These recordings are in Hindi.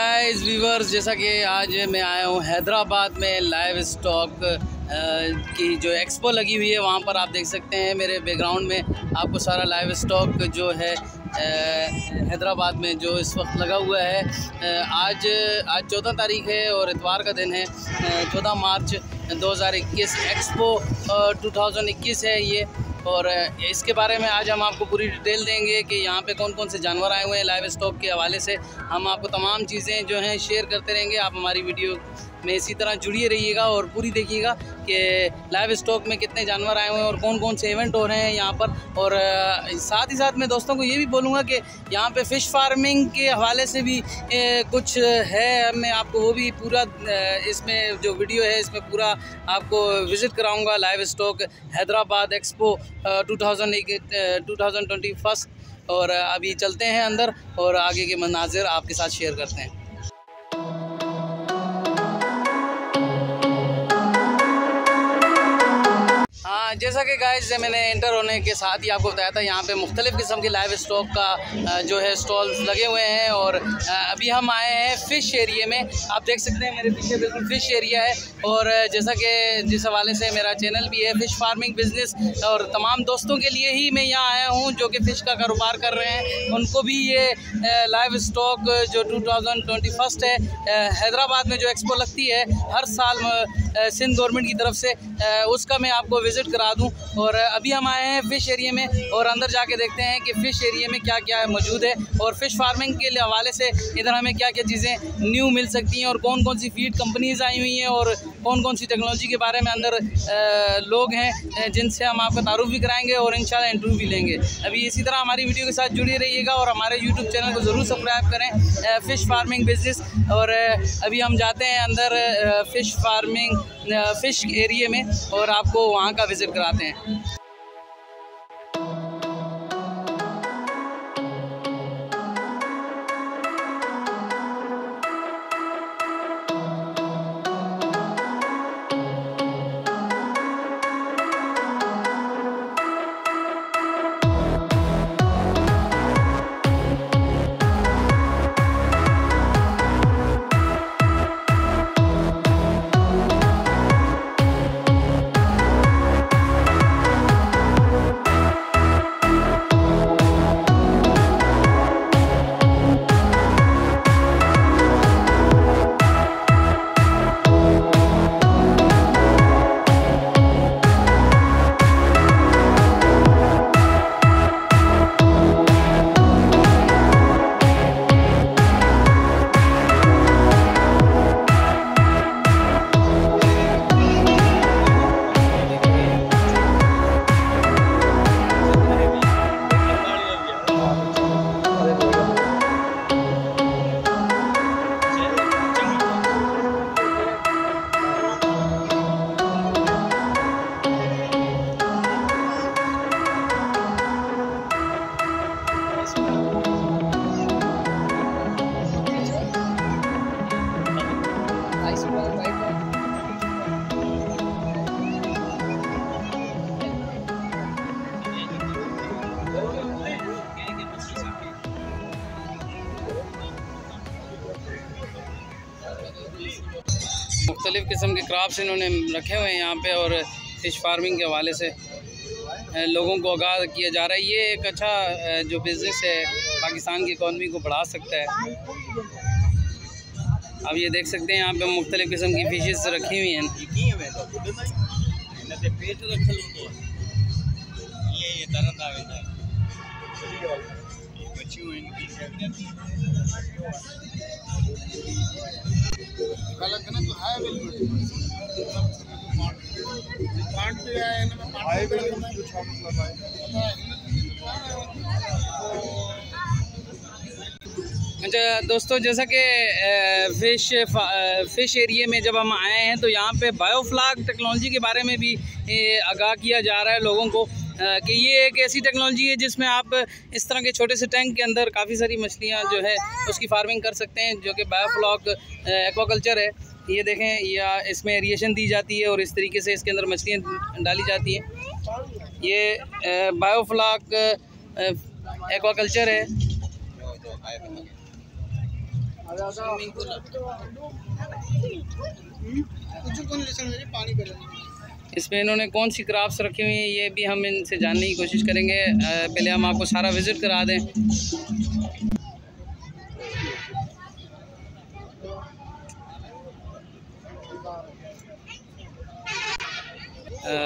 गाइस व्यूवर्स, जैसा कि आज मैं आया हूँ हैदराबाद में लाइव स्टॉक की जो एक्सपो लगी हुई है, वहाँ पर आप देख सकते हैं मेरे बैकग्राउंड में आपको सारा लाइव स्टॉक जो है हैदराबाद में जो इस वक्त लगा हुआ है। आज 14 तारीख है और इतवार का दिन है, 14 मार्च 2021 एक्सपो 2021 है ये। और इसके बारे में आज हम आपको पूरी डिटेल देंगे कि यहाँ पे कौन कौन से जानवर आए हुए हैं। लाइव स्टॉक के हवाले से हम आपको तमाम चीज़ें जो हैं शेयर करते रहेंगे। आप हमारी वीडियो में इसी तरह जुड़िए रहिएगा और पूरी देखिएगा कि लाइव स्टॉक में कितने जानवर आए हुए हैं और कौन कौन से इवेंट हो रहे हैं यहाँ पर। और साथ ही साथ मैं दोस्तों को ये भी बोलूँगा कि यहाँ पे फ़िश फार्मिंग के हवाले से भी कुछ है, मैं आपको वो भी पूरा इसमें जो वीडियो है इसमें पूरा आपको विज़िट कराऊँगा। लाइव स्टॉक हैदराबाद एक्सपो 2021 और अभी चलते हैं अंदर और आगे के मनाजिर आपके साथ शेयर करते हैं। जैसा कि गाइस मैंने एंटर होने के साथ ही आपको बताया था, यहाँ पे मुख्तलिफ़ किस्म के लाइव स्टॉक का जो है स्टॉल्स लगे हुए हैं। और अभी हम आए हैं फ़िश एरिया में। आप देख सकते हैं मेरे पीछे बिल्कुल फ़िश एरिया है। और जैसा कि जिस हवाले से मेरा चैनल भी है फ़िश फार्मिंग बिज़नेस, और तमाम दोस्तों के लिए ही मैं यहाँ आया हूँ जो कि फ़िश का कारोबार कर रहे हैं, उनको भी ये लाइव स्टॉक जो 2021 है हैदराबाद में जो एक्सपो लगती है हर साल सिंध गवर्नमेंट की तरफ से, उसका मैं आपको विज़िट करा दूं। और अभी हम आए हैं फ़िश एरिया में और अंदर जाके देखते हैं कि फ़िश एरिया में क्या क्या मौजूद है और फ़िश फार्मिंग के हवाले से इधर हमें क्या क्या चीज़ें न्यू मिल सकती हैं और कौन कौन सी फीड कंपनीज़ आई हुई हैं और कौन कौन सी टेक्नोलॉजी के बारे में अंदर लोग हैं जिनसे हम आपका तारुफ भी कराएंगे और इंशाल्लाह इंटरव्यू भी लेंगे। अभी इसी तरह हमारी वीडियो के साथ जुड़े रहिएगा और हमारे यूट्यूब चैनल को ज़रूर सब्सक्राइब करें, फ़िश फार्मिंग बिज़नेस। और अभी हम जाते हैं अंदर फ़िश फार्मिंग फ़िश एरिया में और आपको वहाँ का विज़िट कराते हैं। मुख्तलिफ़ किस्म के क्राफ्ट्स इन्होंने रखे हुए हैं यहाँ पे और फ़िश फार्मिंग के हवाले से लोगों को आगाह किया जा रहा है। ये एक अच्छा जो बिज़नेस है पाकिस्तान की इकॉनमी को बढ़ा सकता है। अब ये देख सकते हैं यहाँ पे मुख्तलिफ़ किस्म की फ़िशेस रखी हुई हैं। अच्छा दोस्तों, जैसा कि फ़िश एरिया में जब हम आए हैं तो यहाँ पे बायोफ्लाग टेक्नोलॉजी के बारे में भी आगाह किया जा रहा है लोगों को कि ये एक ऐसी टेक्नोलॉजी है जिसमें आप इस तरह के छोटे से टैंक के अंदर काफ़ी सारी मछलियाँ जो है उसकी फार्मिंग कर सकते हैं, जो कि बायोफ्लॉग एक्वाकल्चर है। ये देखें, या इसमें एरिएशन दी जाती है और इस तरीके से इसके अंदर मछलियाँ डाली जाती हैं। ये बायोफ्लॉग एक्वाकल्चर है। इसमें इन्होंने कौन सी क्राफ्ट्स रखी हुई हैं ये भी हम इनसे जानने की कोशिश करेंगे। पहले हम आपको सारा विज़िट करा दें।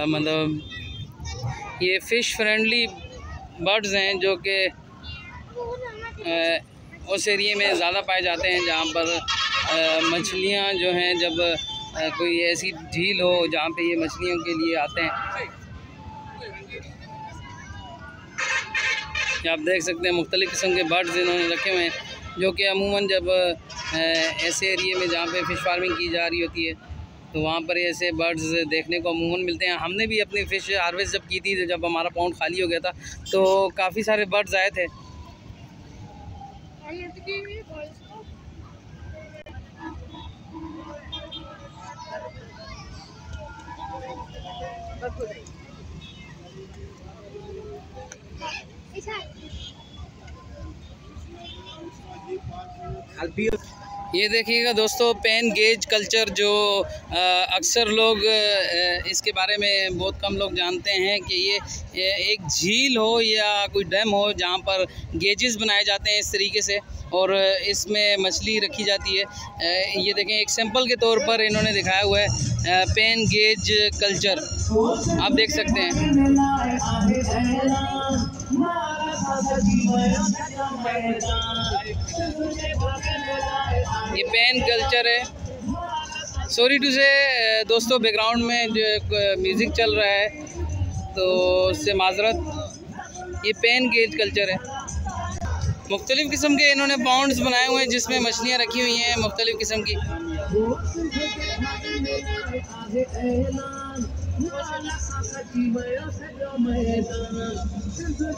मतलब ये फ़िश फ्रेंडली बर्ड्स हैं जो कि उस एरिए में ज़्यादा पाए जाते हैं जहाँ पर मछलियाँ जो हैं, जब कोई ऐसी झील हो जहाँ पे ये मछलियों के लिए आते हैं। आप देख सकते हैं मुख्तलिफ़ किस्म के बर्ड्स इन्होंने रखे हुए हैं, जो कि अमूमन जब ऐसे एरिए में जहाँ पे फ़िश फार्मिंग की जा रही होती है तो वहाँ पर ऐसे बर्ड्स देखने को अमूमन मिलते हैं। हमने भी अपनी फ़िश हार्वेस्ट जब की थी, जब हमारा पॉन्ड खाली हो गया था तो काफ़ी सारे बर्ड्स आए थे। ये देखिएगा दोस्तों, पेन गेज कल्चर जो अक्सर लोग इसके बारे में बहुत कम लोग जानते हैं कि ये एक झील हो या कोई डैम हो जहाँ पर गेजेस बनाए जाते हैं इस तरीके से, और इसमें मछली रखी जाती है। ये देखें, एक सैंपल के तौर पर इन्होंने दिखाया हुआ है पेन गेज कल्चर, आप देख सकते हैं। ये पेन कल्चर है। सॉरी टू से दोस्तों, बैकग्राउंड में जो म्यूज़िक चल रहा है तो उससे माजरत। ये पेन गेज कल्चर है। मुख्तलिफ़ किस्म के इन्होंने पाउंड्स बनाए हुए हैं जिसमें मछलियाँ रखी हुई हैं मुख्तलिफ़ किस्म की।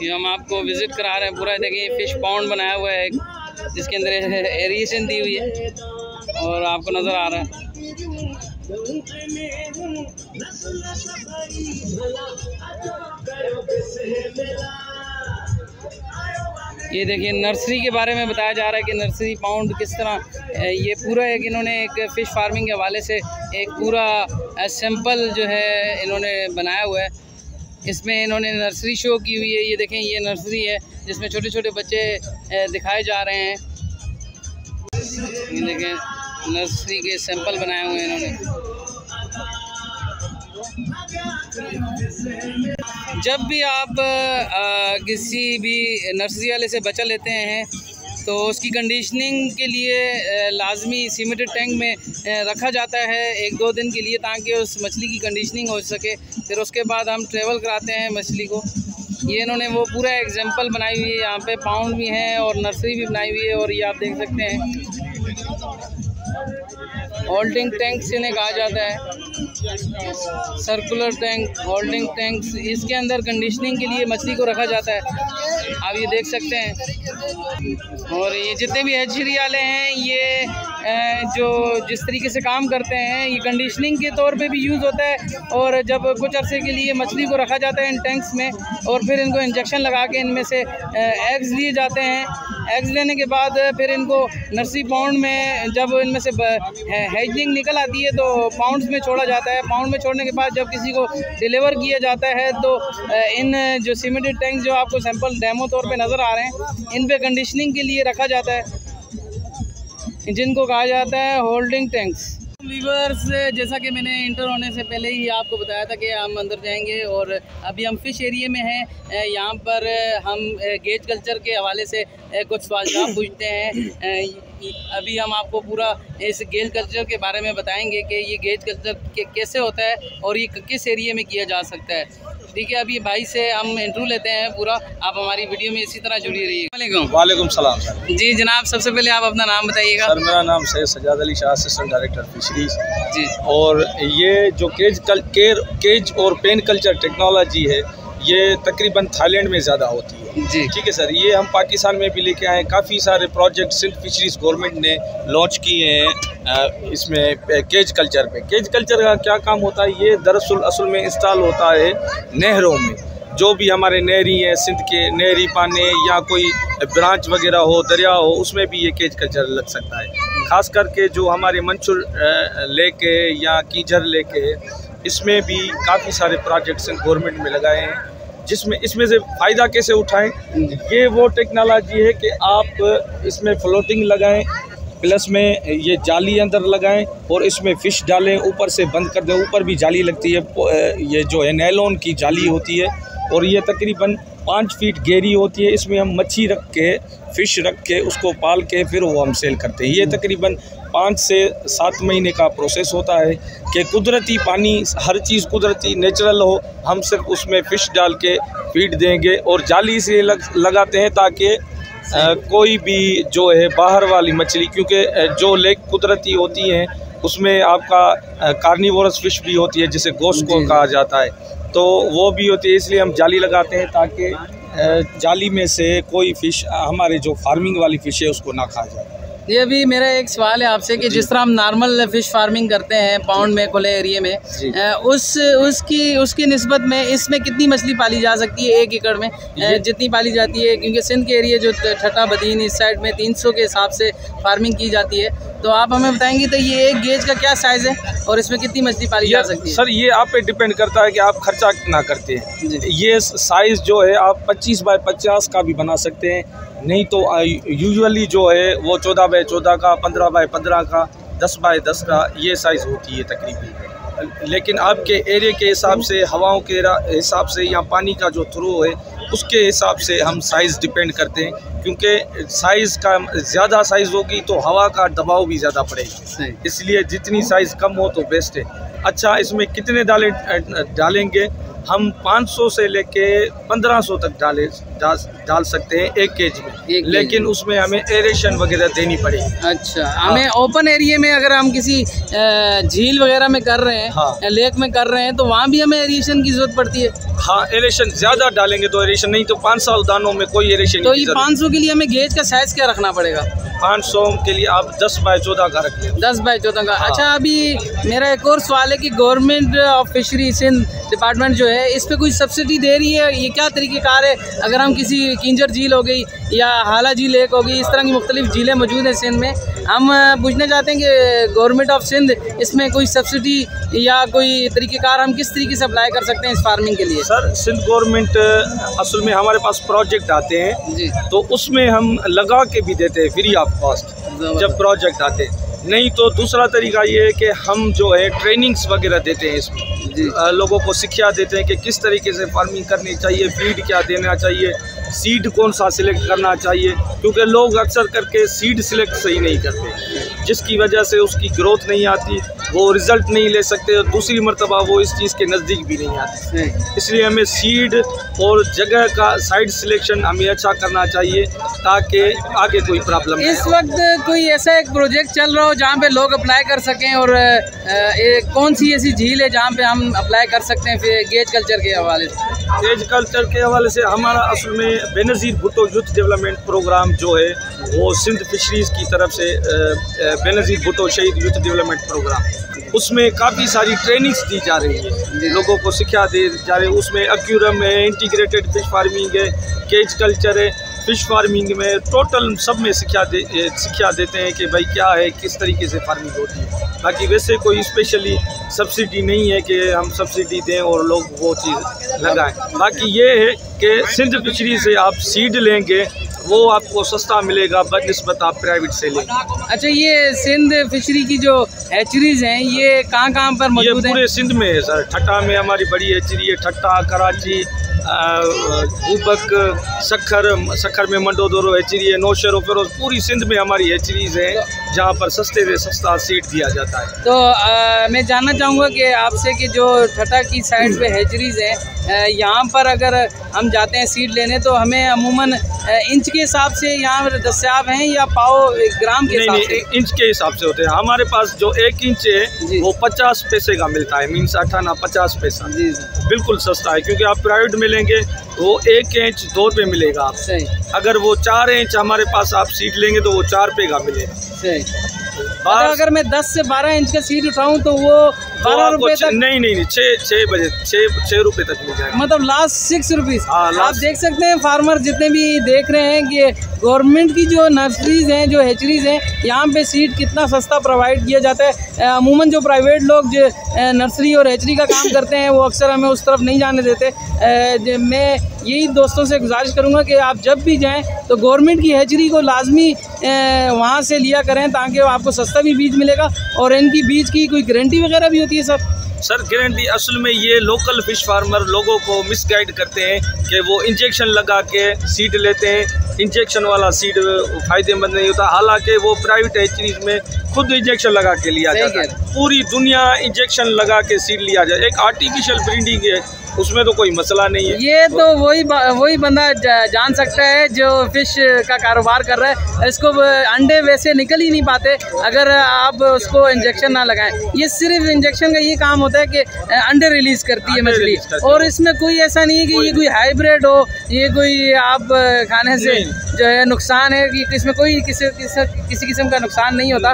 ये हम आपको विज़िट करा रहे हैं पूरा। देखिए, फ़िश पाउंड बनाया हुआ है जिसके अंदर एरिएशन दी हुई है और आपको नज़र आ रहा है। ये देखिए, नर्सरी के बारे में बताया जा रहा है कि नर्सरी पाउंड किस तरह, ये पूरा एक इन्होंने एक फ़िश फार्मिंग के हवाले से एक पूरा सैंपल जो है इन्होंने बनाया हुआ है। इसमें इन्होंने नर्सरी शो की हुई है। ये देखें, ये नर्सरी है जिसमें छोटे छोटे बच्चे दिखाए जा रहे हैं। ये देखें, नर्सरी के सैंपल बनाए हुए हैं इन्होंने। जब भी आप किसी भी नर्सरी वाले से बचा लेते हैं तो उसकी कंडीशनिंग के लिए लाजमी सीमेंटेड टैंक में रखा जाता है 1-2 दिन के लिए, ताकि उस मछली की कंडीशनिंग हो सके। फिर उसके बाद हम ट्रेवल कराते हैं मछली को। ये इन्होंने वो पूरा एग्जाम्पल बनाई हुई है। यहाँ पे पाउंड भी हैं और नर्सरी भी बनाई हुई है, और ये आप देख सकते हैं होल्डिंग टैंक्स इन्हें कहा जाता है। सर्कुलर टैंक, होल्डिंग टैंक्स, इसके अंदर कंडीशनिंग के लिए मछली को रखा जाता है। आप ये देख सकते हैं। और ये जितने भी हैचरी वाले हैं, ये जो जिस तरीके से काम करते हैं, ये कंडीशनिंग के तौर पे भी यूज़ होता है। और जब कुछ अरसे के लिए मछली को रखा जाता है इन टैंक्स में, और फिर इनको इंजेक्शन लगा के इनमें से एग्स लिए जाते हैं। एग्स लेने के बाद फिर इनको नर्सरी पाउंड में, जब इनमें से हैचलिंग निकल आती है तो पाउंड्स में छोड़ा जाता है। पाउंड में छोड़ने के बाद जब किसी को डिलीवर किया जाता है तो इन जो सीमेंटेड टैंक्स जो आपको सैंपल डेमो तौर पे नज़र आ रहे हैं, इन पे कंडीशनिंग के लिए रखा जाता है, जिनको कहा जाता है होल्डिंग टैंक्स। व्यूअर्स, जैसा कि मैंने इंटर होने से पहले ही आपको बताया था कि हम अंदर जाएंगे, और अभी हम फ़िश एरिया में हैं। यहाँ पर हम गेज कल्चर के हवाले से कुछ सवाल पूछते हैं। अभी हम आपको पूरा इस गेज कल्चर के बारे में बताएंगे कि ये गेज कल्चर कैसे होता है और ये किस एरिया में किया जा सकता है। ठीक है, अभी भाई से हम इंटरव्यू लेते हैं पूरा। आप हमारी वीडियो में इसी तरह जुड़ी रहिए। वालेकुम सलाम। जी जनाब, सबसे पहले आप अपना नाम बताइएगा। सर, मेरा नाम Syed Sajad Ali Shah, assistant director fisheries जी। और ये जो केज और पेन कल्चर टेक्नोलॉजी है, ये तकरीबन थाईलैंड में ज़्यादा होती है जी। ठीक है सर, ये हम पाकिस्तान में भी लेके आए। काफ़ी सारे प्रोजेक्ट सिंध फिशरीज गवर्नमेंट ने लॉन्च किए हैं इसमें केज कल्चर पे। केज कल्चर का क्या काम होता है, ये दरअसल असल में इंस्टॉल होता है नहरों में। जो भी हमारे नहरी हैं, सिंध के नहरी पानी या कोई ब्रांच वगैरह हो, दरिया हो, उसमें भी ये केज कल्चर लग सकता है। ख़ास करके जो हमारे मंचुर लेक है या कीजर लेक है, इसमें भी काफ़ी सारे प्रोजेक्ट्स गवर्नमेंट में लगाए हैं, जिसमें इसमें से फ़ायदा कैसे उठाएं। ये वो टेक्नोलॉजी है कि आप इसमें फ्लोटिंग लगाएं, प्लस में ये जाली अंदर लगाएं और इसमें फ़िश डालें, ऊपर से बंद कर दें। ऊपर भी जाली लगती है, ये जो है नायलॉन की जाली होती है और ये तकरीबन 5 फीट गहरी होती है। इसमें हम मच्छी रख के, फ़िश रख के, उसको पाल के फिर वो हम सेल करते हैं। ये तकरीबन 5 से 7 महीने का प्रोसेस होता है कि कुदरती पानी, हर चीज़ कुदरती नेचुरल हो। हम सिर्फ उसमें फ़िश डाल के फीड देंगे और जाली से लगाते हैं ताकि कोई भी जो है बाहर वाली मछली, क्योंकि जो लेक कुदरती होती हैं उसमें आपका कार्निवोरस फ़िश भी होती है जिसे गोश्त को कहा जाता है, तो वो भी होती है। इसलिए हम जाली लगाते हैं ताकि जाली में से कोई फ़िश, हमारे जो फार्मिंग वाली फ़िश है, उसको ना खा जाए। ये अभी मेरा एक सवाल है आपसे कि जिस तरह हम नॉर्मल फ़िश फार्मिंग करते हैं पाउंड में, खुले एरिए में, उसकी निस्बत में इसमें कितनी मछली पाली जा सकती है 1 एकड़ में, जितनी पाली जाती है? क्योंकि सिंध के एरिए जो ठट्टा बदीन इस साइड में 300 के हिसाब से फार्मिंग की जाती है, तो आप हमें बताएंगे तो ये एक गेज का क्या साइज़ है और इसमें कितनी मछली पाली जा सकती है? सर, ये आप पे डिपेंड करता है कि आप खर्चा कितना करते हैं। ये साइज़ जो है आप 25 बाय 50 का भी बना सकते हैं, नहीं तो यूजुअली जो है वो 14 बाय 14 का, 15 बाय 15 का, 10 बाय 10 का ये साइज़ होती है तकरीबन। लेकिन आपके एरिया के हिसाब से, हवाओं के हिसाब से या पानी का जो थ्रो है उसके हिसाब से हम साइज़ डिपेंड करते हैं, क्योंकि साइज़ का ज़्यादा साइज़ होगी तो हवा का दबाव भी ज़्यादा पड़ेगा, इसलिए जितनी साइज़ कम हो तो बेस्ट है। अच्छा, इसमें कितने डालेंगे? हम 500 से लेके 1500 तक डाल सकते हैं 1 केज में, लेकिन उसमें हमें एरेशन वगैरह देनी पड़ेगी। अच्छा, हमें ओपन एरिया में अगर हम किसी झील वगैरह में कर रहे हैं, हाँ, लेक में कर रहे हैं, तो वहाँ भी हमें एरेशन की जरूरत पड़ती है? हाँ, एरेशन ज़्यादा डालेंगे तो एरेशन, नहीं तो 500 दानों में कोई एरेशन तो ये 500 के लिए हमें गेज का साइज़ क्या रखना पड़ेगा? 500 के लिए आप 10 बाय 14 का रख लें। 10 बाय 14 का। हाँ। अच्छा, अभी मेरा एक और सवाल है कि government of fishery Sindh department जो है इस पे कुछ सब्सिडी दे रही है? ये क्या तरीक़ेकार है? अगर हम किसी किंजर झील हो गई या हाला झील लेक हो गई, इस तरह की मुख्तलिफ झीलें मौजूद हैं सिंध में, हम पूछना चाहते हैं कि गवर्नमेंट ऑफ सिंध इसमें कोई सब्सिडी या कोई तरीक़ेकार हम किस तरीके से अप्लाई कर सकते हैं इस फार्मिंग के लिए? सर, सिंध गवर्नमेंट असल में हमारे पास प्रोजेक्ट आते हैं जी, तो उसमें हम लगा के भी देते हैं फ्री ऑफ कॉस्ट जब प्रोजेक्ट आते हैं। नहीं तो दूसरा तरीका ये है कि हम जो है ट्रेनिंग्स वगैरह देते हैं, इसमें लोगों को शिक्षा देते हैं कि किस तरीके से फार्मिंग करनी चाहिए, फीड क्या देना चाहिए, सीड कौन सा सिलेक्ट करना चाहिए, क्योंकि लोग अक्सर करके सीड सिलेक्ट सही नहीं करते, जिसकी वजह से उसकी ग्रोथ नहीं आती, वो रिज़ल्ट नहीं ले सकते और दूसरी मरतबा वो इस चीज़ के नज़दीक भी नहीं आते। इसलिए हमें सीड और जगह का साइड सिलेक्शन हमें अच्छा करना चाहिए ताकि आगे कोई प्रॉब्लम। इस वक्त कोई ऐसा एक प्रोजेक्ट चल रहा हो जहाँ पे लोग अप्लाई कर सकें, और कौन सी ऐसी झील है जहाँ पे हम अप्लाई कर सकते हैं फिर गेज कल्चर के हवाले से? गेज कल्चर के हवाले से हमारा असल में Benazir Bhutto youth development programme जो है वो सिंध फिशरीज़ की तरफ से बेनज़ीर भुट्टो शहीद यूथ डेवलपमेंट प्रोग्राम, उसमें काफ़ी सारी ट्रेनिंग्स दी जा रही है, लोगों को शिक्षा दी जा रही है। उसमें एक्वेरियम है, इंटीग्रेटेड फिश फार्मिंग है, केज कल्चर है, फ़िश फार्मिंग में टोटल सब में शिक्षा देते हैं कि भाई क्या है, किस तरीके से फार्मिंग होती है। बाकी वैसे कोई स्पेशली सब्सिडी नहीं है कि हम सब्सिडी दें और लोग वो चीज़ लगाएं। बाकी ये है कि सिंध फिशरी से आप सीड लेंगे वो आपको सस्ता मिलेगा बनिस्बत आप प्राइवेट से लेंगे। अच्छा, ये सिंध फिशरी की जो हैचरीज हैं ये कहाँ पर मौजूद हैं? ये पूरे सिंध में है सर। ठट्टा में हमारी बड़ी हैचरी है, ठट्टा, कराची, बूबक, सखर में मंडोदोरो हैचरी है, नौशहर, फिरोज, पूरी सिंध में हमारी हैचरीज हैं जहाँ पर सस्ते से सस्ता सीड दिया जाता है। तो मैं जानना चाहूँगा कि आपसे कि जो ठट्टा की साइड पे हैचरीज हैं, यहाँ पर अगर हम जाते हैं सीड लेने तो हमें अमूमन इंच के हिसाब से यहाँ दस्याब हैं या पाव ग्राम के हिसाब से? इंच के हिसाब से होते हैं। हमारे पास जो 1 इंच है वो 50 पैसे का मिलता है, मीन्स 50 पैसा। जी, बिल्कुल सस्ता है, क्योंकि आप प्राइवेट में लेंगे वो 1 इंच 2 रुपये मिलेगा आप। सही। अगर वो 4 इंच हमारे पास आप सीड लेंगे तो वो 4 रुपये का मिलेगा। सही। अगर मैं 10 से 12 इंच का सीड उठाऊं तो वो 12 रुपये तक? नहीं, 6 रुपये तक मिल जाएगा, मतलब लास्ट 6 रुपीज़। हाँ, आप देख सकते हैं फार्मर जितने भी देख रहे हैं कि गवर्नमेंट की जो नर्सरीज़ हैं, जो हैचरीज़ हैं, यहाँ पे सीड कितना सस्ता प्रोवाइड किया जाता है। अमूमन जो प्राइवेट लोग जो नर्सरी और हैचरी का काम करते हैं वो अक्सर हमें उस तरफ नहीं जाने देते। मैं यही दोस्तों से गुजारिश करूँगा कि आप जब भी जाएँ तो गवर्नमेंट की हैचरी को लाजमी वहाँ से लिया करें, ताकि आपको सस्ता भी बीज मिलेगा। और इनकी बीज की कोई गारंटी वगैरह भी होती है सर? गारंटी असल में ये लोकल फिश फार्मर लोगों को मिसगाइड करते हैं कि वो इंजेक्शन लगा के सीड लेते हैं। इंजेक्शन वाला सीड फ़ायदेमंद नहीं होता, हालांकि वो प्राइवेट हैचरीज में खुद इंजेक्शन लगा के लिया जाता है। पूरी दुनिया इंजेक्शन लगा के सीड लिया जाए, एक आर्टिफिशियल ब्रीडिंग है, उसमें तो कोई मसला नहीं है। ये तो वही बंदा जान सकता है जो फिश का कारोबार कर रहा है। इसको अंडे वैसे निकल ही नहीं पाते अगर आप उसको इंजेक्शन ना लगाएं। ये सिर्फ इंजेक्शन का ये काम होता है कि अंडे रिलीज करती है मछली, और इसमें कोई ऐसा नहीं है कि ये कोई हाइब्रिड हो, ये कोई आप खाने से जो है नुकसान है, कि इसमें कोई किसी किस्म का नुकसान नहीं होता।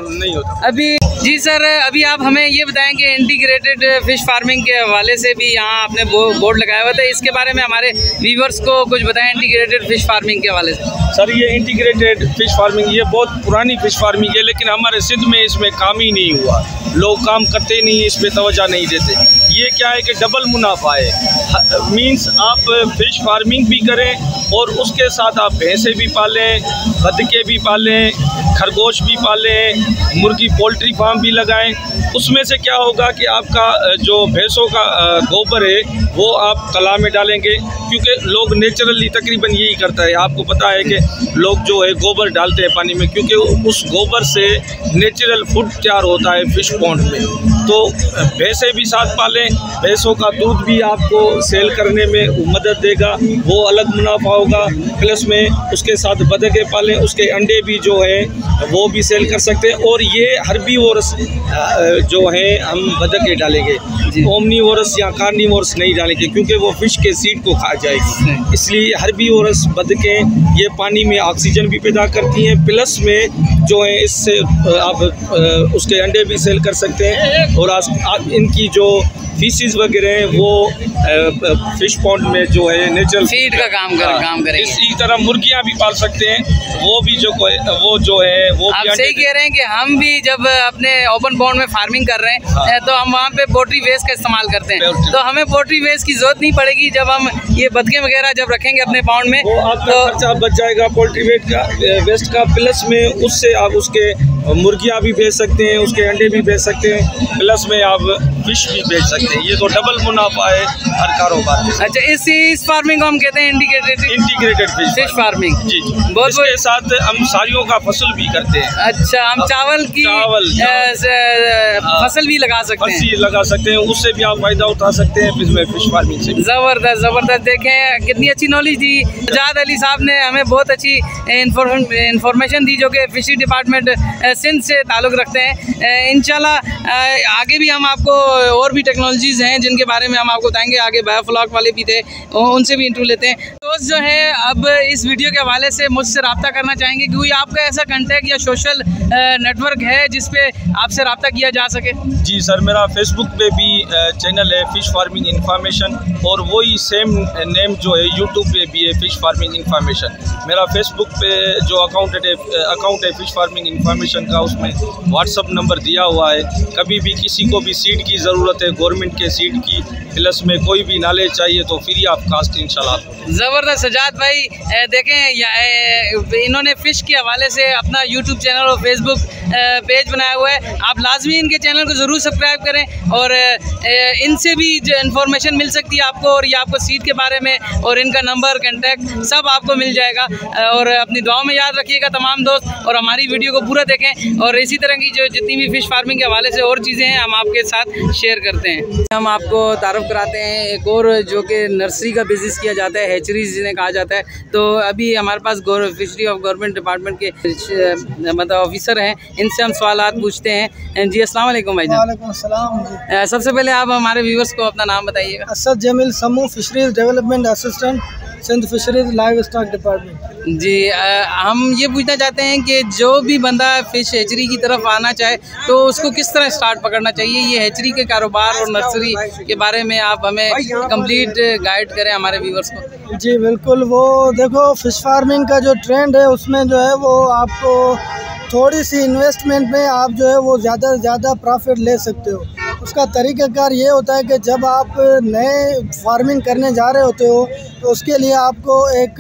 अभी जी सर, अभी आप हमें ये बताएं कि इंटीग्रेटेड फिश फार्मिंग के हवाले से भी यहाँ आपने बोर्ड लगाया हुआ था, इसके बारे में हमारे व्यूवर्स को कुछ बताएं इंटीग्रेटेड फिश फार्मिंग के हवाले से। सर ये इंटीग्रेटेड फिश फार्मिंग ये बहुत पुरानी फिश फार्मिंग है, लेकिन हमारे सिंध में इसमें काम ही नहीं हुआ, लोग काम करते नहीं, इस पर तवज्जो नहीं देते। ये क्या है कि डबल मुनाफा है, मीन्स आप फिश फार्मिंग भी करें और उसके साथ आप भैंसें भी पालें, बतखें भी पालें, खरगोश भी पालें, मुर्गी पोल्ट्री फार्म भी लगाएं। उसमें से क्या होगा कि आपका जो भैंसों का गोबर है वो आप तालाब में डालेंगे, क्योंकि लोग नेचुरली तकरीबन यही करता है। आपको पता है कि लोग जो है गोबर डालते हैं पानी में, क्योंकि उस गोबर से नेचुरल फूड तैयार होता है फिश पॉन्ड में। तो भैंसें भी साथ पालें, भैंसों का दूध भी आपको सेल करने में मदद देगा, वो अलग मुनाफा होगा। प्लस में उसके साथ बतखें पालें, उसके अंडे भी जो है वो भी सेल कर सकते हैं। और ये हर्बीवोरस जो है हम बतखें डालेंगे, ओमनीवोरस या कार्निवोरस नहीं डालेंगे, क्योंकि वो फिश के सीड को खा जाएगी। इसलिए हर्बीवोरस बतखें ये पानी में ऑक्सीजन भी पैदा करती हैं, प्लस में जो है इससे आप उसके अंडे भी सेल कर सकते हैं। और इनकी जो फीसिस वगैरह हैं वो फिश पॉन्ड में जो है नेचुरल फीड का काम करेंगे। इसी तरह मुर्गियां भी पाल सकते हैं, वो जो है वो आप सही कह रहे हैं कि हम भी जब अपने ओपन पॉन्ड में फार्मिंग कर रहे हैं तो हम वहाँ पे पोल्ट्री वेस्ट का इस्तेमाल करते हैं, तो हमें पोल्ट्री वेस्ट की जरूरत नहीं पड़ेगी। जब हम ये बतखें वगैरह जब रखेंगे अपने पॉन्ड में तो खर्चा बच जाएगा पोल्ट्री वेस्ट का, प्लस में उससे आप उसके मुर्गियाँ भी बेच सकते हैं, उसके अंडे भी बेच सकते हैं, प्लस में आप फिश भी बेच सकते हैं। ये तो डबल मुनाफा है हर कारोबार में। अच्छा, इस फार्मिंग को हम कहते हैं इंटीग्रेटेड फिश फार्मिंग। जी बहुत इसके साथ हम सारियों का फसल भी करते हैं। अच्छा, हम चावल फसल भी लगा सकते हैं, उससे भी आप फायदा उठा सकते हैं फिश फार्मिंग से। जबरदस्त। देखें कितनी अच्छी नॉलेज दी सजाद अली साहब ने, हमें बहुत अच्छी इंफॉर्मेशन दी, जो कि फिशरी डिपार्टमेंट सिंध से ताल्लुक़ रखते हैं। इंशाल्लाह आगे भी हम आपको और भी टेक्नोलॉजीज़ हैं जिनके बारे में हम आपको बताएंगे। आगे बायोफ्लॉक वाले भी थे, उनसे भी इंटरव्यू लेते हैं। दोस्त जो है अब इस वीडियो के हवाले से मुझसे रब्ता करना चाहेंगे, क्योंकि आपका ऐसा कंटेक्ट या सोशल नेटवर्क है जिस पे आपसे रब्ता किया जा सके? जी सर, मेरा फेसबुक पे भी चैनल है फिश फार्मिंग इन्फॉर्मेशन, और वही सेम नेम जो है यूट्यूब पे भी है फिश फार्मिंग इन्फॉर्मेशन। मेरा फेसबुक पे जो अकाउंट है फिश फार्मिंग इन्फॉर्मेशन का, उसमें व्हाट्सअप नंबर दिया हुआ है। कभी भी किसी को भी सीड की ज़रूरत है, गवर्नमेंट के सीड की, प्लस में कोई भी नॉलेज चाहिए तो फ्री ऑफ कास्ट इंशाल्लाह। ज़बरदस्त सजाद भाई, देखें इन्होंने फ़िश के हवाले से अपना यूट्यूब चैनल और फेसबुक पेज बनाया हुआ है। आप लाजमी इनके चैनल को ज़रूर सब्सक्राइब करें, और इनसे भी जो इन्फॉर्मेशन मिल सकती है आपको, और ये आपको सीड के बारे में और इनका नंबर कॉन्टैक्ट सब आपको मिल जाएगा। और अपनी दुआओं में याद रखिएगा तमाम दोस्त, और हमारी वीडियो को पूरा देखें, और इसी तरह की जो जितनी भी फ़िश फार्मिंग के हवाले से और चीज़ें हैं हम आपके साथ शेयर करते हैं। हम आपको तारुफ कराते हैं एक और, जो कि नर्सरी का बिज़नेस किया जाता है, हैचरीज जिन्हें कहा जाता है। तो अभी हमारे पास फिशरी ऑफ गवर्नमेंट डिपार्टमेंट के मतलब ऑफिसर हैं, इनसे हम सवालात पूछते हैं। जी अस्सलाम वालेकुम भाईजान। वालेकुम अस्सलाम। सबसे पहले आप हमारे व्यूवर्स को अपना नाम बताइएगा। असद जमील समूह fisheries development assistant Sindh fisheries livestock department. जी हम ये पूछना चाहते हैं कि जो भी बंदा फ़िश हैचरी की तरफ आना चाहे तो उसको किस तरह स्टार्ट पकड़ना चाहिए? ये हैचरी के कारोबार और नर्सरी के बारे में आप हमें कंप्लीट गाइड करें हमारे व्यूवर्स को। जी जी बिल्कुल। वो देखो फ़िश फार्मिंग का जो ट्रेंड है उसमें जो है वो आपको थोड़ी सी इन्वेस्टमेंट में आप जो है वो ज़्यादा से ज़्यादा प्रॉफिट ले सकते हो। उसका तरीक़ाकार ये होता है कि जब आप नए फार्मिंग करने जा रहे होते हो तो उसके लिए आपको एक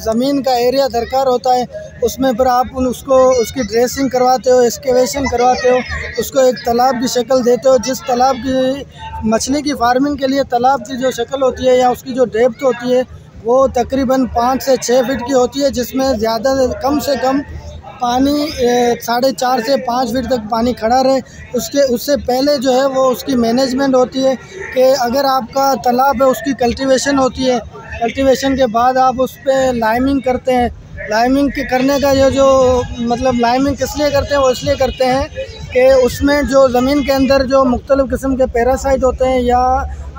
ज़मीन का एरिया दरकार होता है। उसमें फिर आप उसको उसकी ड्रेसिंग करवाते हो, एक्सकेवेशन करवाते हो, उसको एक तालाब की शक्ल देते हो। जिस तालाब की मछली की फार्मिंग के लिए तालाब की जो शक्ल होती है या उसकी जो डेप्थ होती है वो तकरीबन 5 से 6 फीट की होती है, जिसमें ज़्यादा कम से कम पानी 4.5 से 5 फीट तक पानी खड़ा रहे। उससे पहले जो है वो उसकी मैनेजमेंट होती है कि अगर आपका तालाब है उसकी कल्टीवेशन होती है। कल्टीवेशन के बाद आप उस पर लाइमिंग करते हैं। लाइमिंग करने का ये जो मतलब लाइमिंग किस लिए करते हैं, वो इसलिए करते हैं कि उसमें जो ज़मीन के अंदर जो मुख्तलिफ़ किस्म के पैरासाइट होते हैं या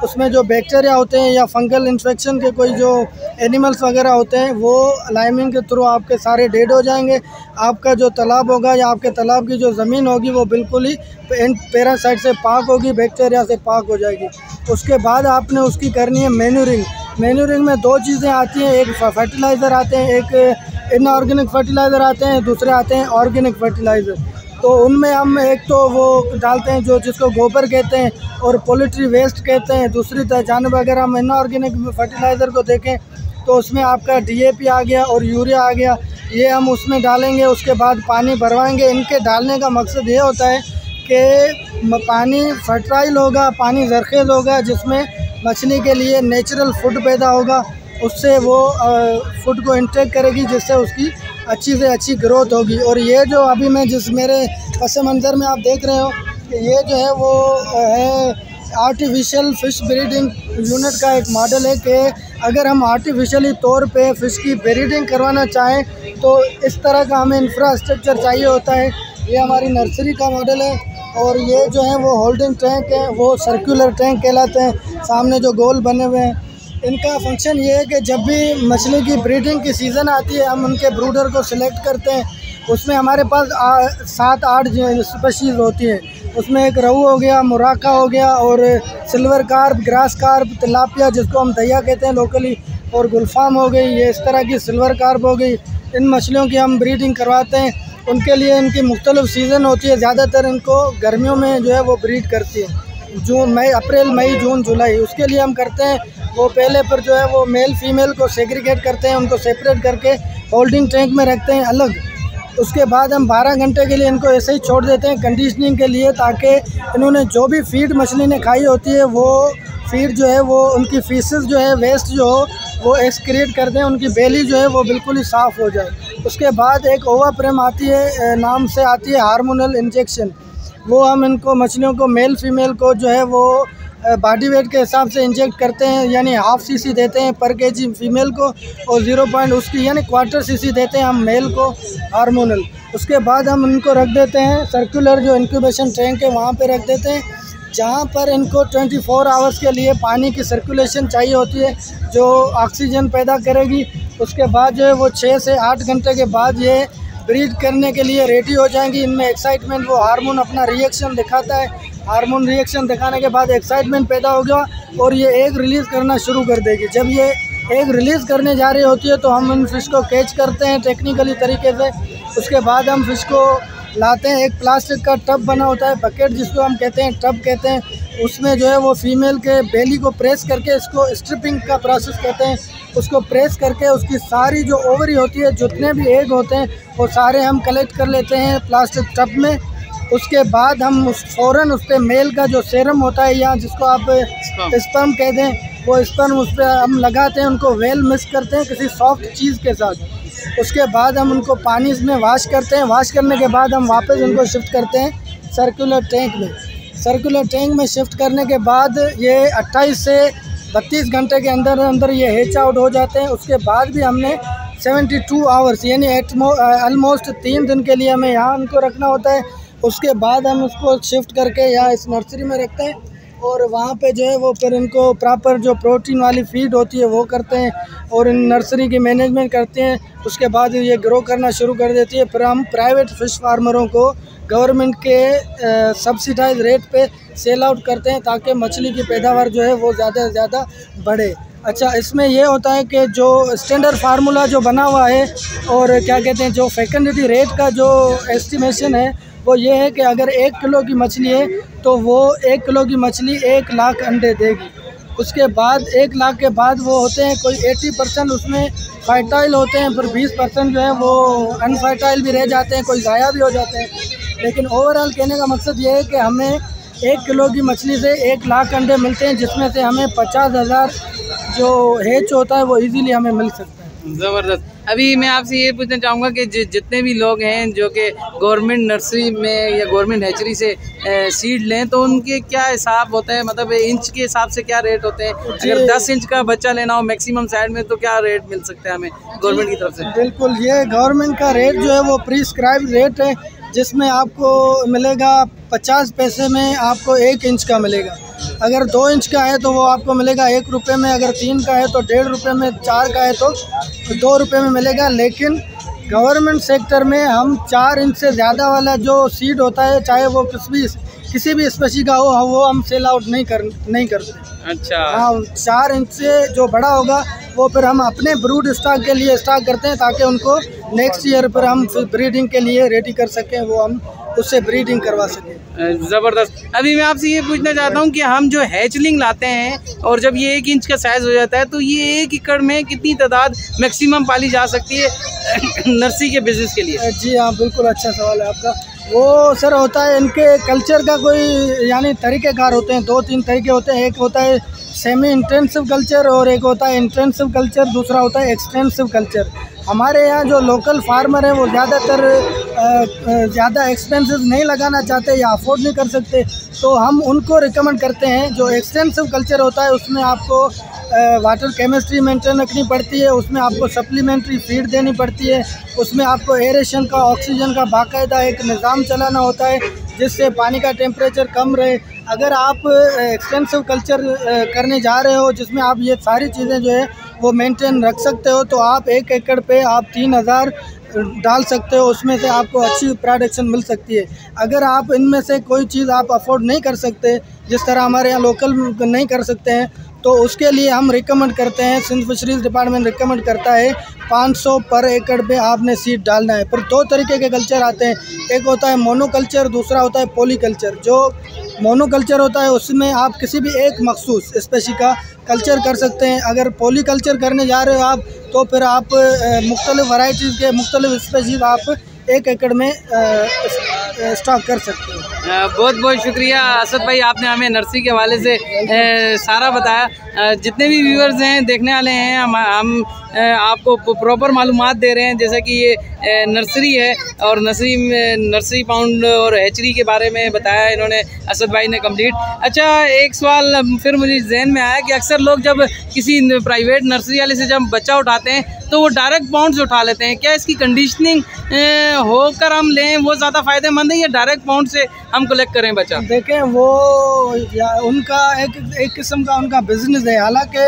उसमें जो बैक्टीरिया होते हैं या फंगल इन्फेक्शन के कोई जो एनिमल्स वगैरह होते हैं वो लाइमिंग के थ्रू आपके सारे डेड हो जाएंगे। आपका जो तालाब होगा या आपके तालाब की जो ज़मीन होगी वो बिल्कुल ही पैरासाइट से पाक होगी, बैक्टीरिया से पाक हो जाएगी। उसके बाद आपने उसकी करनी है मैन्यूरिंग। मैन्यूरिंग में 2 चीज़ें आती हैं, एक फर्टिलाइज़र आते हैं, एक इनऑर्गेनिक फर्टिलाइज़र आते हैं, दूसरे आते हैं ऑर्गेनिक फर्टिलाइज़र। तो उनमें हम एक तो वो डालते हैं जो जिसको गोबर कहते हैं और पोल्ट्री वेस्ट कहते हैं। दूसरी जानवर अगर हम इनऑर्गेनिक फर्टिलाइज़र को देखें तो उसमें आपका DAP आ गया और यूरिया आ गया, ये हम उसमें डालेंगे। उसके बाद पानी भरवाएंगे। इनके डालने का मकसद ये होता है कि पानी फर्टाइल होगा, पानी ज़रख़ेज़ होगा, जिसमें मछली के लिए नेचुरल फूड पैदा होगा। उससे वो फूड को इंटेक करेगी, जिससे उसकी अच्छी से अच्छी ग्रोथ होगी। और ये जो अभी मैं जिस मेरे पस मंज़र में आप देख रहे हो कि ये जो है वो है आर्टिफिशियल फ़िश ब्रीडिंग यूनिट का एक मॉडल है कि अगर हम आर्टिफिशियली तौर पे फ़िश की ब्रीडिंग करवाना चाहें तो इस तरह का हमें इंफ्रास्ट्रक्चर चाहिए होता है। ये हमारी नर्सरी का मॉडल है और ये जो है वो होल्डिंग टैंक है, वो सर्कुलर टैंक कहलाते हैं, सामने जो गोल बने हुए हैं। इनका फंक्शन ये है कि जब भी मछली की ब्रीडिंग की सीज़न आती है हम उनके ब्रूडर को सिलेक्ट करते हैं। उसमें हमारे पास 7-8 स्पीशीज़ होती हैं। उसमें एक रहू हो गया, मुराका हो गया और silver carp, grass carp, tilapia जिसको हम दैया कहते हैं लोकली, और गुलफाम हो गई, ये इस तरह की सिल्वर कार्प हो गई। इन मछलियों की हम ब्रीडिंग करवाते हैं। उनके लिए इनकी मुख्तलिफ़ सीज़न होती है। ज़्यादातर इनको गर्मियों में जो है वो ब्रीड करती है, अप्रैल, मई, जून, जुलाई। उसके लिए हम करते हैं वो पहले पर जो है वो मेल फीमेल को सेग्रीगेट करते हैं, उनको सेपरेट करके होल्डिंग टैंक में रखते हैं अलग। उसके बाद हम 12 घंटे के लिए इनको ऐसे ही छोड़ देते हैं कंडीशनिंग के लिए, ताकि इन्होंने जो भी फीड मछली ने खाई होती है वो फीड जो है वो उनकी फीसेस जो है वेस्ट जो हो वो एक्सक्रीट कर दें, उनकी बेली जो है वो बिल्कुल ही साफ़ हो जाए। उसके बाद एक ओवाप्रेम आती है, नाम से आती है हार्मोनल इंजेक्शन। वो हम इनको मछलियों को मेल फीमेल को जो है वो बॉडी वेट के हिसाब से इंजेक्ट करते हैं, यानी ½ cc देते हैं पर केजी फीमेल को और 0. उसकी यानी क्वार्टर cc देते हैं हम मेल को हार्मोनल। उसके बाद हम इनको रख देते हैं सर्कुलर जो इंक्यूबेशन टैंक है वहाँ पे रख देते हैं, जहाँ पर इनको 24 आवर्स के लिए पानी की सर्कुलेशन चाहिए होती है जो ऑक्सीजन पैदा करेगी। उसके बाद जो है वो 6 से 8 घंटे के बाद ये ब्रीड करने के लिए रेडी हो जाएंगी। इनमें एक्साइटमेंट, वो हार्मोन अपना रिएक्शन दिखाता है। हार्मोन रिएक्शन दिखाने के बाद एक्साइटमेंट पैदा होगा और ये एग रिलीज़ करना शुरू कर देगी। जब ये एग रिलीज़ करने जा रही होती है तो हम इन फ़िश को कैच करते हैं टेक्निकली तरीके से। उसके बाद हम फ़िश को लाते हैं, एक प्लास्टिक का टब बना होता है, बकेट जिसको हम कहते हैं, टब कहते हैं। उसमें जो है वो फीमेल के बेली को प्रेस करके, इसको स्ट्रिपिंग का प्रोसेस कहते हैं, उसको प्रेस करके उसकी सारी जो ओवरी होती है, जितने भी एग होते हैं वो सारे हम कलेक्ट कर लेते हैं प्लास्टिक टब में। उसके बाद हम फ़ौरन उस पर मेल का जो सेरम होता है या जिसको आप स्पर्म कह दें, वो स्पर्म उस पर हम लगाते हैं, उनको वेल मिक्स करते हैं किसी सॉफ्ट चीज़ के साथ। उसके बाद हम उनको पानी में वॉश करते हैं। वॉश करने के बाद हम वापस उनको शिफ्ट करते हैं सर्कुलर टैंक में। सर्कुलर टैंक में शिफ्ट करने के बाद ये 28 से 32 घंटे के अंदर अंदर ये हैच आउट हो जाते हैं। उसके बाद भी हमने 72 आवर्स यानी ऑलमोस्ट 3 दिन के लिए हमें यहाँ उनको रखना होता है। उसके बाद हम उसको शिफ्ट करके यहाँ इस नर्सरी में रखते हैं और वहाँ पे जो है वो फिर इनको प्रॉपर जो प्रोटीन वाली फीड होती है वो करते हैं और इन नर्सरी की मैनेजमेंट करते हैं। उसके बाद ये ग्रो करना शुरू कर देती है। फिर हम प्राइवेट फ़िश फार्मरों को गवर्नमेंट के सब्सिडाइज रेट पे सेल आउट करते हैं ताकि मछली की पैदावार जो है वो ज़्यादा से ज़्यादा बढ़े। अच्छा, इसमें ये होता है कि जो स्टैंडर्ड फार्मूला जो बना हुआ है और क्या कहते हैं जो फैकल्टी रेट का जो एस्टिमेशन है वो ये है कि अगर 1 किलो की मछली है तो वो 1 किलो की मछली 1 लाख अंडे देगी। उसके बाद 1 लाख के बाद वो होते हैं कोई 80% उसमें फर्टाइल होते हैं, फिर 20% जो है वो अनफर्टाइल भी रह जाते हैं, कोई ज़ाया भी हो जाते हैं। लेकिन ओवरऑल कहने का मकसद ये है कि हमें 1 किलो की मछली से 1 लाख अंडे मिलते हैं, जिसमें से हमें 50,000 जो हैच होता है वो इजीली हमें मिल सकता है। ज़बरदस्त। अभी मैं आपसे ये पूछना चाहूँगा कि जितने भी लोग हैं जो कि गवर्नमेंट नर्सरी में या गवर्नमेंट हैचरी से सीड लें तो उनके क्या हिसाब होता है, मतलब इंच के हिसाब से क्या रेट होते हैं? अगर 10 इंच का बच्चा लेना हो मैक्सिमम साइड में तो क्या रेट मिल सकता है हमें गवर्नमेंट की तरफ से? बिल्कुल, ये गवर्नमेंट का रेट जो है वो प्रिस्क्राइब रेट है, जिसमें आपको मिलेगा 50 पैसे में आपको 1 इंच का मिलेगा। अगर 2 इंच का है तो वो आपको मिलेगा 1 रुपये में, अगर 3 का है तो 1.5 रुपये में, 4 का है तो 2 रुपये में मिलेगा। लेकिन गवर्नमेंट सेक्टर में हम 4 इंच से ज़्यादा वाला जो सीड होता है, चाहे वो किसी भी स्पेशी का हो, वो हम सेल आउट नहीं करते। अच्छा। हाँ, 4 इंच से जो बड़ा होगा वो फिर हम अपने ब्रूड स्टॉक के लिए स्टॉक करते हैं, ताकि उनको नेक्स्ट ईयर पर हम ब्रीडिंग के लिए रेडी कर सकें, वो हम उससे ब्रीडिंग करवा सकें। ज़बरदस्त। अभी मैं आपसे ये पूछना चाहता हूँ कि हम जो हैचलिंग लाते हैं और जब ये 1 इंच का साइज़ हो जाता है तो ये 1 एकड़ में कितनी तादाद मैक्सिमम पाली जा सकती है नर्सरी के बिज़नेस के लिए? जी हाँ, बिल्कुल अच्छा सवाल है आपका। वो सर होता है इनके कल्चर का कोई यानी तरीक़ेकार होते हैं, 2-3 तरीके होते हैं। एक होता है सेमी इंटेंसिव कल्चर और एक होता है इंटेंसिव कल्चर, दूसरा होता है एक्सटेंसिव कल्चर। हमारे यहाँ जो लोकल फार्मर हैं वो ज़्यादातर ज़्यादा एक्सपेंसेस नहीं लगाना चाहते या अफोर्ड नहीं कर सकते, तो हम उनको रिकमेंड करते हैं। जो एक्सटेंसिव कल्चर होता है उसमें आपको वाटर केमिस्ट्री मेंटेन रखनी पड़ती है, उसमें आपको सप्लीमेंट्री फीड देनी पड़ती है, उसमें आपको एरेशन का, ऑक्सीजन का बाकायदा एक निज़ाम चलाना होता है जिससे पानी का टेम्परेचर कम रहे। अगर आप एक्सटेंसिव कल्चर करने जा रहे हो जिसमें आप ये सारी चीज़ें जो है वो मेंटेन रख सकते हो, तो आप 1 एकड़ पे आप 3,000 डाल सकते हो, उसमें से आपको अच्छी प्रोडक्शन मिल सकती है। अगर आप इनमें से कोई चीज़ आप अफोर्ड नहीं कर सकते, जिस तरह हमारे यहाँ लोकल नहीं कर सकते हैं, तो उसके लिए हम रिकमेंड करते हैं, सिंध फिशरीज़ डिपार्टमेंट रिकमेंड करता है 500 पर एकड़ पे आपने सीड डालना है। फिर 2 तरीके के कल्चर आते हैं, एक होता है मोनोकल्चर, दूसरा होता है पॉलीकल्चर। जो मोनोकल्चर होता है उसमें आप किसी भी एक मखसूस स्पेशी का कल्चर कर सकते हैं। अगर पॉलीकल्चर करने जा रहे हो आप तो फिर आप मुख्तलिफ वैरायटीज़ के मुख्तलिफ स्पेशीज़ आप 1 एकड़ में स्टॉक कर सकते हैं। बहुत बहुत शुक्रिया असद भाई, आपने हमें नर्सरी के हवाले से सारा बताया। जितने भी व्यूअर्स हैं, देखने वाले हैं, हम आपको प्रॉपर मालूमात दे रहे हैं, जैसा कि ये नर्सरी है और नर्सरी पाउंड और हैचरी के बारे में बताया इन्होंने, असद भाई ने कंप्लीट। अच्छा, एक सवाल फिर मुझे जहन में आया कि अक्सर लोग जब किसी प्राइवेट नर्सरी वाले से जब बच्चा उठाते हैं तो वो डायरेक्ट पाउंड से उठा लेते हैं। क्या इसकी कंडीशनिंग होकर हम लें वो ज़्यादा फ़ायदेमंद है या डायरेक्ट पाउंड से हम कलेक्ट करें बच्चा? देखें, वो उनका एक किस्म का उनका बिजनेस है। हालांकि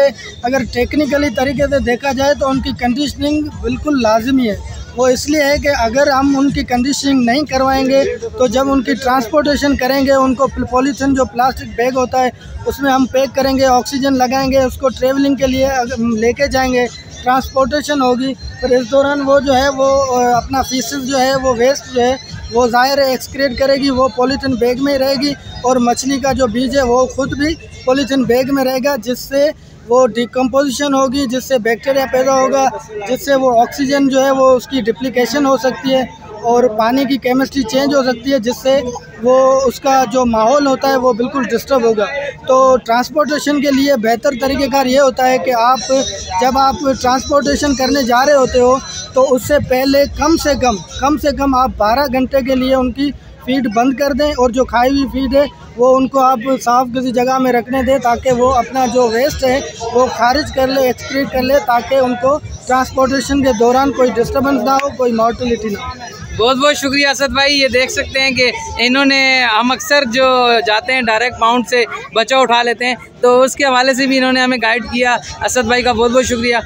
अगर टेक्निकली तरीके से देखा जाए तो उनकी कंडीशनिंग बिल्कुल लाजमी है। वो इसलिए है कि अगर हम उनकी कंडीशनिंग नहीं करवाएंगे तो जब उनकी ट्रांसपोर्टेशन करेंगे, उनको पॉलीथीन जो प्लास्टिक बैग होता है उसमें हम पैक करेंगे, ऑक्सीजन लगाएंगे, उसको ट्रेवलिंग के लिए लेके जाएंगे, ट्रांसपोर्टेशन होगी। फिर इस दौरान वो जो है वो अपना फीसेस जो है वो वेस्ट जो है वो ज़ाहिर है एक्सक्रीट करेगी, वो पॉलीथीन बैग में ही रहेगी और मछली का जो बीज है वो खुद भी पॉलीथीन बैग में रहेगा, जिससे वो डिकम्पोजिशन होगी, जिससे बैक्टीरिया पैदा होगा, जिससे वो ऑक्सीजन जो है वो उसकी डिप्लीकेशन हो सकती है और पानी की केमिस्ट्री चेंज हो सकती है, जिससे वो उसका जो माहौल होता है वो बिल्कुल डिस्टर्ब होगा। तो ट्रांसपोर्टेशन के लिए बेहतर तरीक़ेकार ये होता है कि आप जब आप ट्रांसपोर्टेशन करने जा रहे होते हो तो उससे पहले कम से कम आप 12 घंटे के लिए उनकी फीड बंद कर दें और जो खाई हुई फीड है वो उनको आप साफ़ किसी जगह में रखने दें, ताकि वो अपना जो वेस्ट है वो खारिज कर ले, एक्सक्रीट कर ले, ताकि उनको ट्रांसपोर्टेशन के दौरान कोई डिस्टर्बेंस ना हो, कोई मॉर्टेलिटी ना हो। बहुत बहुत शुक्रिया असद भाई। ये देख सकते हैं कि इन्होंने, हम अक्सर जो जाते हैं डायरेक्ट पाउंड से बच्चा उठा लेते हैं, तो उसके हवाले से भी इन्होंने हमें गाइड किया। असद भाई का बहुत बहुत शुक्रिया।